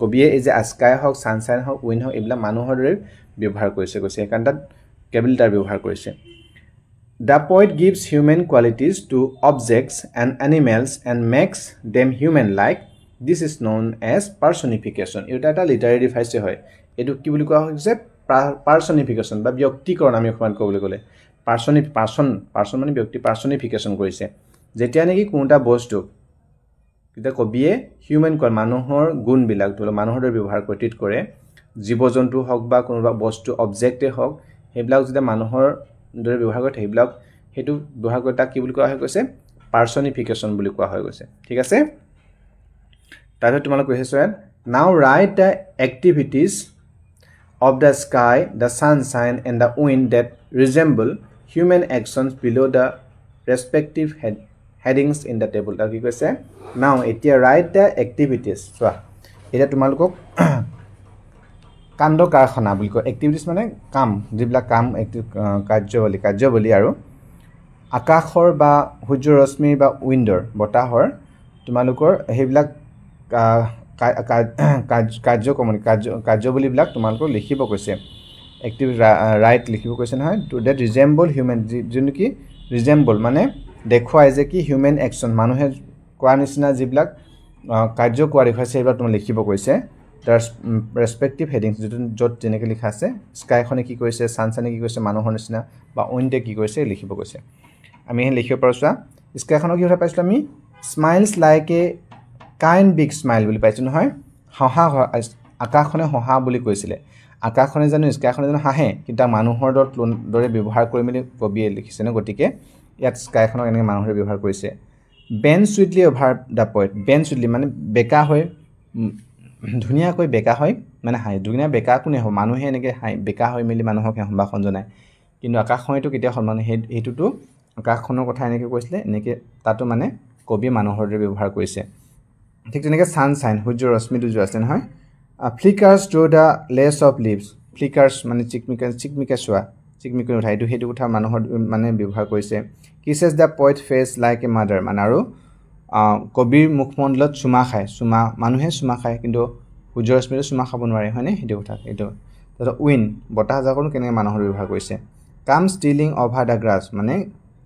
কবিয়ে এই যে sky হওক sunshine হওক wind হওক এইবিলাক মানুহৰ দৰে ব্যৱহাৰ কৰিছে একান্তাত capital letter ব্যৱহাৰ কৰিছে The poet gives human qualities to objects and animals and makes them human-like. This is known as personification. এটা এটা literary device হয় এটো কি বুলি কোৱা হৈছে personification বা ব্যক্তিকৰণ আমি অকমান ক'বলৈ গলে person মানে ব্যক্তি personification কৰিছে যেতিয়া নেকি কোনটা বস্তু কিটা কবিয়ে হিউম্যান কয় মানুহৰ গুণ বিলাক ধৰি মানুহৰ দৰে ব্যৱহাৰ কৰিত কৰে জীৱ-জন্তু হওক বা কোনোবা বস্তু অবজেক্টে হওক হেবিলাক যেতিয়া মানুহৰ দৰে ব্যৱহাৰ কৰে হেবিলাক হেতু ব্যৱহাৰ কৰে তাক কি বুলি কোৱা হয় কৈছে personification বুলি কোৱা হয় কৈছে ঠিক আছে তাৰপিছত তোমালোক কৈছে now write the activities of the sky the sunshine and the wind that resemble human actions below the respective headings in the table তাৰ কি কৈছে now এতিয়া write the activities চোৱা এটা তোমালোকক কাণ্ড কাৰখানা বুলি কয় এক্টিভিটিজ মানে কাম যিবিলাক কাম কাৰ্যবলী আৰু আকাশৰ বা সূৰ্য ৰশ্মি বা উইণ্ডৰ বতাহৰ তোমালোকৰ হেবিলাক কাৰ্যবলী বিলাক তোমালোকক লিখিব কৈছে এক্টিভ ৰাইট লিখিব কৈছে নহয় টু দ্যাট ৰিজেম্বল হিউম্যান যোনটো কি ৰিজেম্বল মানে দেখুৱাই যে কি হিউম্যান একচন মানুহে কোৱা নিচিনা যিবিলাক কাৰ্য কোৱা দেখাইছে এইবিলাক তুমি লিখিব কৈছে তাৰ ৰেসপেক্টিভ হেডিংস যত যেনেকৈ লিখা আছে স্কাইখনে কি কৈছে সানশাইনে কি কৈছে মানুহৰ নিচিনা বা উইণ্ডে কি কৈছে লিখিব কৈছে আমি হে লিখিব পাৰছা স্কাইখনৰ কি কথা পাইছিল আমি smiles like a kind big smile বুলি পাইছো নহয় হাহা আকাশখনে হাহা বুলি কৈছিলে আকাশখনে জানো স্কাইখনে জানো হাহে কিন্তু মানুহৰ দৰে ব্যৱহাৰ কৰি মেলি কবিয়ে লিখিছে ন গতিকে ইয়াত স্কাইখনক এনেকৈ মানুহৰ ব্যৱহাৰ কৰিছে বেন সুইটলি ওভাৰ দা পয়েট বেন সুইটলি মানে বেকা হয় ধুনিয়াকৈ বেকা হয় মানে হাই ধুনিয়া বেকা কোনে হয় মানুহে এনেকৈ হাই বেকা হৈ মেলি মানুহক সম্ভাষণ জনায় কিন্তু আকাশখনেটো কেতিয়া সন্মান হেতুটো আকাশখনৰ কথা এনেকৈ কৈছিলে এনেকৈ তাতো মানে কবি মানুহৰ দৰে ব্যৱহাৰ কৰিছে ঠিক তেনেকৈ সানশাইন সূৰ্যৰ ৰশ্মিটো যে আছে নহয় flickers through the lace of leaves flickers মানে চিকমিকা চোৱা চিকমিকা উঠাই হেতু কথা মানুহৰ মানে ব্যৱহাৰ কৰিছে kisses the poet face like a mother মানে আৰু কবিৰ মুখমণ্ডলত চুমা খায় চুমা মানুহে চুমা খায় কিন্তু সূৰ্যৰ ৰশ্মিৰে চুমা খাব নোৱাৰে হয়নে হেতু কথা এইটো তাতো উইন বতাহ জাকনো কেনেকৈ মানুহৰ ব্যৱহাৰ কৰিছে কাম ষ্টিলিং অভাৰ দা গ্ৰাছ মানে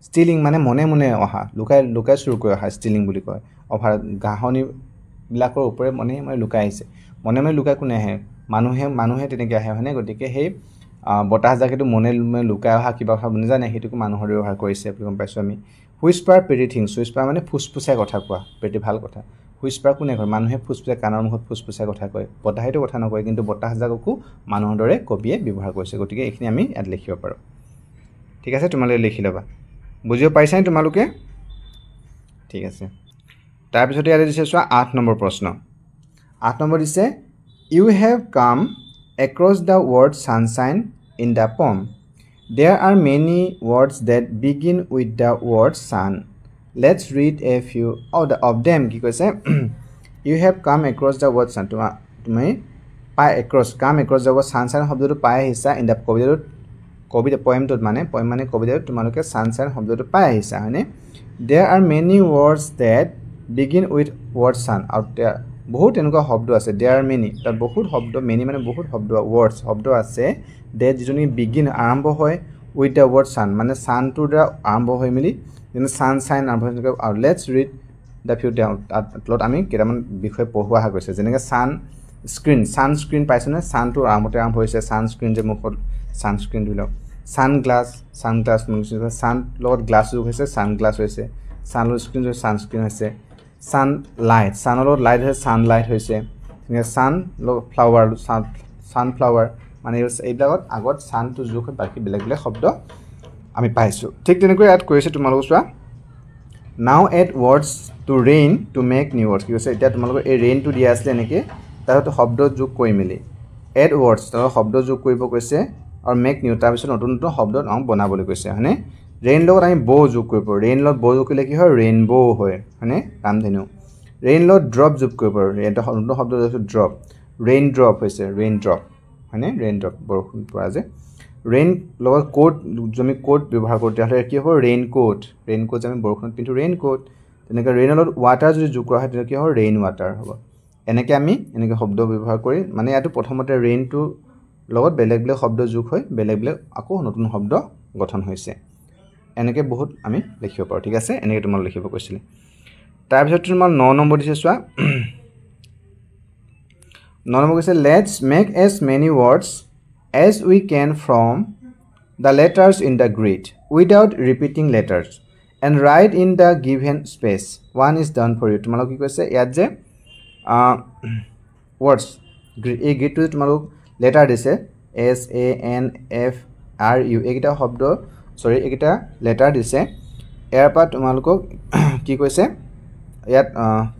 ষ্টিলিং মানে মনে মনে অহা লুকাই চুৰ কৰি অহা ষ্টিলিং বুলি কয় অভাৰ গাহনি বিলাকৰ ওপৰে মনে লুকাই আহিছে মনে লুকাই কোনে আহে মানুহে তেনেকৈ আহে হয়নে গতিকে সেই বতাহ জাকেটো মনে লুকাই অহা কিবা ভাব নাজানে হেতুকো মানুহৰ ব্যৱহাৰ কৰিছে বুলি গম পাইছো আমি হুইস্পাৰ প্ৰিটি থিংস হুইস্পাৰ মানে ফুসফুসাই কথা কোৱা প্ৰিটি ভাল কথা হুইস্পাৰ কোনে কয় মানুহে ফুসফুসাই কাণৰ মুখত ফুসফুসাই কথা কয় বতাহেটো কথা নকয় কিন্তু বতাহ জাককো মানুহৰ দৰে কবিয়ে ব্যৱহাৰ কৰিছে গতিকে এইখিনি আমি ইয়াত লিখিব পাৰো ঠিক আছে তোমালোকে লিখি লবা বুজিব পাইছানে তোমালোকে ঠিক আছে তাৰ পিছত ইয়াত দিছে চোৱা 8 নম্বৰ প্ৰশ্ন 8 নম্বৰ দিছে you have come across the word sunshine in the poem there are many words that begin with the word sun let's read a few of them কি কৈছে you have come across the word sun তুমি পাই across come across the word sunshine শব্দটো পাই আহিছা in the কবিতা poemটোত মানে poem মানে কবিতাত তোমালোকে sunshine শব্দটো পাই আহিছা হয়নে there are many words that begin with word sun out there বহুত এনেকুৱা শব্দ আছে there are many তাত বহুত শব্দ many মানে বহুত শব্দ words শব্দ আছে that যিজনি begin আৰম্ভ হয় with the word sun মানে sun টোৰ দ্বাৰা আৰম্ভ হৈ মিলি যেনে sunshine আৰম্ভ হয় আৰু let's read দ্য ভিউ তলত আমি কেইটামান বিষয় পঢ়োৱা হৈ গৈছে যেনেকৈ ছানস্ক্ৰীণ পাইছেনে ছানটো আৰম্ভতে আৰম্ভ হৈছে ছানস্ক্ৰীণ যে মুখত ছানস্ক্ৰীণ ধৰি লওক ছানগ্লাছ ছান লগত গ্লাছ যোগ হৈছে ছানগ্লাছ হৈছে ছানৰ স্ক্ৰীণ হৈছে ছানস্ক্ৰীণ হৈছে ছানলাইট ছানৰ লগত লাইট হৈছে ছানলাইট হৈছে তেনেকৈ ছানফ্লাৱাৰ মানে এইবিলাকত আগত ছানটো যোগ হৈ বাকী বেলেগ বেলেগ শব্দ আমি পাইছোঁ ঠিক তেনেকৈ ইয়াত কৈছে তোমালোকক চোৱা now add words to rain to make new words কি কৈছে এতিয়া তোমালোকৰ এই ৰেইনটো দিয়া আছিলে এনেকৈ তাৰপিছত শব্দ যোগ কৰি মেলি এড ৱৰ্ডছ তাৰ শব্দ যোগ কৰিব কৈছে আৰু মেক নিউ তাৰপিছত নতুন নতুন শব্দ বনাবলৈ কৈছে হয়নে ৰেইন লগত আমি বৌ যোগ কৰিব ৰেইন লগত বৌ যোগ কৰিলে কি হয় ৰেইনবো হয় হয়নে ৰামধেনু ৰেইন লগত ড্ৰপ যোগ কৰিব এটা নতুন শব্দ ড্ৰপ ৰেইন ড্ৰপ হৈছে ৰেইন ড্ৰপ হয়নে ৰেইন ড্ৰপ বৰষুণ পৰা যে ৰেইন লগত কোট আমি কোট ব্যৱহাৰ কৰোঁ তেতিয়াহ'লে কি হ'ব ৰেইন কোট যে আমি বৰষুণত পিন্ধো ৰেইন কোট তেনেকৈ ৰেইনৰ লগত ৱাটাৰ যদি যোগ কৰা হয় তেতিয়া কি হ'ব ৰেইন ৱাটাৰ হ'ব এনেকৈ আমি এনেকৈ শব্দ ব্যৱহাৰ কৰি মানে ইয়াতো প্ৰথমতে ৰেইনটো লগত বেলেগ বেলেগ শব্দ যোগ হৈ বেলেগ বেলেগ আকৌ নতুন শব্দ গঠন হৈছে এনেকৈ বহুত আমি লিখিব পাৰোঁ ঠিক আছে এনেকৈ তোমালোক লিখিব কৈছিলে তাৰপিছত তোমাৰ 9 নম্বৰ দিছে চোৱা 9 নম্বৰ কৈছে let's make as many words as we can from the letters in the grid without repeating letters and write in the given space one is done for you তোমালোক কি কৈছে ইয়াত যে words এই গ্ৰিডটো তোমালোক লেটাৰ দিছে S A N F R U এইকেইটা শব্দ এইকেইটা লেটাৰ দিছে ইয়াৰ পৰা তোমালোকক কি কৈছে ইয়াত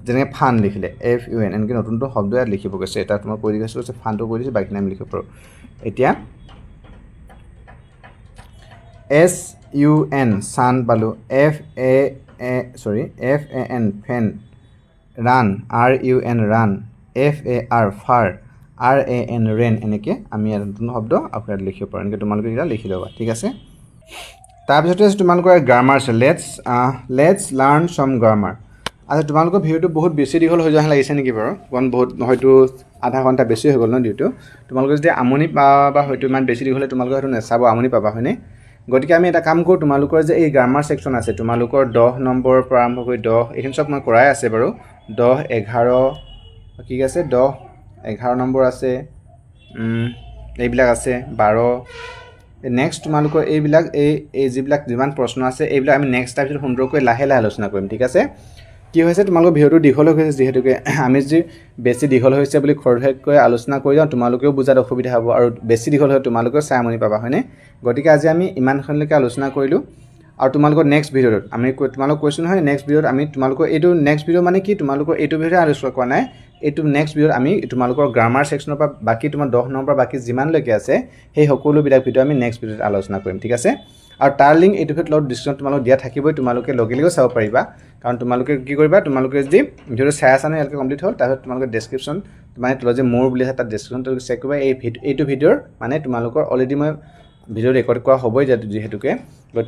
যেনেকৈ ফান লিখিলে FUN এনেকৈ নতুন নতুন শব্দ ইয়াত লিখিব কৈছে এটা তোমাক কৈ দিছে ফানটো কৈ দিছে বাকী আমি লিখিব পাৰোঁ এতিয়া SUN সান পালোঁ FAN fan run RUN run FAR far RAN ran এনেকৈ আমি ইয়াত নতুন শব্দ আকৌ ইয়াত লিখিব পাৰোঁ এনেকৈ তোমালোকে এতিয়া লিখি ল'বা ঠিক আছে তাৰপিছতে তোমালোকৰ গ্ৰামাৰ আছে লেটছ লাৰ্ণ চাম গ্ৰামাৰ আচ্ছা তোমালোকৰ ভিডিঅ'টো বহুত বেছি দীঘল হৈ যোৱা লাগিছে নেকি বাৰু কাৰণ বহুত হয়তো আধা ঘণ্টা বেছি হৈ গ'ল ন ভিডিঅ'টো তোমালোকে যদি আমনি পাবা হয়তো ইমান বেছি দীঘল হ'লে তোমালোকে হয়তো নেচাব আমনি পাবা হয়নে গতিকে আমি এটা কাম কৰোঁ তোমালোকৰ যে এই গ্ৰামাৰ ছেকশ্যন আছে তোমালোকৰ 10 নম্বৰৰ পৰা আৰম্ভ কৰি 10 এইখিনি চব মই কৰাই আছে বাৰু 10 11 ঠিক আছে 10 11 নম্বৰ আছে এইবিলাক আছে 12 নেক্সট তোমালোকৰ এইবিলাক এই যিবিলাক যিমান প্ৰশ্ন আছে এইবিলাক আমি নেক্সট টাইমত সুন্দৰকৈ লাহে লাহে আলোচনা কৰিম ঠিক আছে কি হৈছে তোমালোকৰ ভিডিঅ'টো দীঘল হৈ গৈছে যিহেতুকে আমি যদি বেছি দীঘল হৈছে বুলি খৰধেৰকৈ আলোচনা কৰি যাওঁ তোমালোকেও বুজাত অসুবিধা হ'ব আৰু বেছি দীঘল হৈ তোমালোকেও চাই আমনি পাবা হয়নে গতিকে আজি আমি ইমানখিনিলৈকে আলোচনা কৰিলোঁ আৰু তোমালোকৰ নেক্সট ভিডিঅ'ত আমি তোমালোক কৈছোঁ নহয় নেক্সট ভিডিঅ'ত আমি তোমালোকৰ এইটো নেক্সট ভিডিঅ' মানে কি তোমালোকৰ এইটো ভিডিঅ'তে আলোচনা কৰা নাই এইটো নেক্সট ভিডিঅ'ত আমি তোমালোকৰ গ্ৰামাৰ ছেকশ্যনৰ পৰা বাকী তোমাৰ 10 নম্বৰ বাকী যিমানলৈকে আছে সেই সকলোবিলাক ভিডিঅ' আমি নেক্সট ভিডিঅ'ত আলোচনা কৰিম ঠিক আছে আৰু তাৰ লিংক এইটো ভিডিঅ'ত ডিছক্ৰিপশ্যনত তোমালোক দিয়া থাকিবই তোমালোকে লগে লগে চাব পাৰিবা কাৰণ তোমালোকে কি কৰিবা তোমালোকে যদি ভিডিঅ'টো চাই আছা নহয় ইয়ালৈকে কমপ্লিট হ'ল তাৰপিছত তোমালোকে ডেছক্ৰিপশ্যন মানে তলত যে মোৰ বুলি আছে তাত ডেছক্ৰিপশ্যন চেক কৰিবা এইটো ভিডিঅ'ৰ মানে তোমালোকৰ অলৰেডি মই ভিডিঅ' ৰেকৰ্ড কৰা হ'বই যিহেতুকে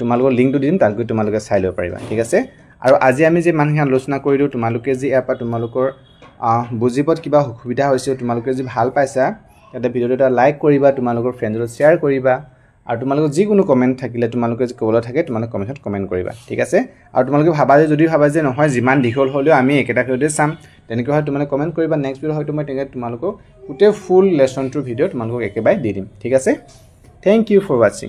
তোমালোকৰ লিংকটো দিম তাত গৈ তোমালোকে চাই ল'ব পাৰিবা ঠিক আছে আৰু আজি আমি যে মানুহখিনি আলোচনা কৰিলোঁ তোমালোকে যে ইয়াৰ পৰা তোমালোকৰ বুজিবত কিবা অসুবিধা হৈছে তোমালোকে যদি ভাল পাইছা তেন্তে ভিডিঅ'টো এটা লাইক কৰিবা তোমালোকৰ ফ্ৰেণ্ডৰ লগত শ্বেয়াৰ কৰিবা আৰু তোমালোকৰ যিকোনো কমেণ্ট থাকিলে তোমালোকে যে ক'বলৈ থাকে তোমালোকে কমেণ্টত কমেণ্ট কৰিবা ঠিক আছে আৰু তোমালোকে যদি ভাবা যে নহয় যিমান দীঘল হ'লেও আমি একেটা ভিডিঅ'তে চাম তেনেকৈ হয় তোমালোকে কমেণ্ট কৰিবা নেক্সট ভিডিঅ' হয়তো মই তেনেকৈ তোমালোকক গোটেই ফুল লেচনটোৰ ভিডিঅ' তোমালোকক একেবাৰে দি দিম ঠিক আছে থেংক ইউ ফৰ ৱাচিং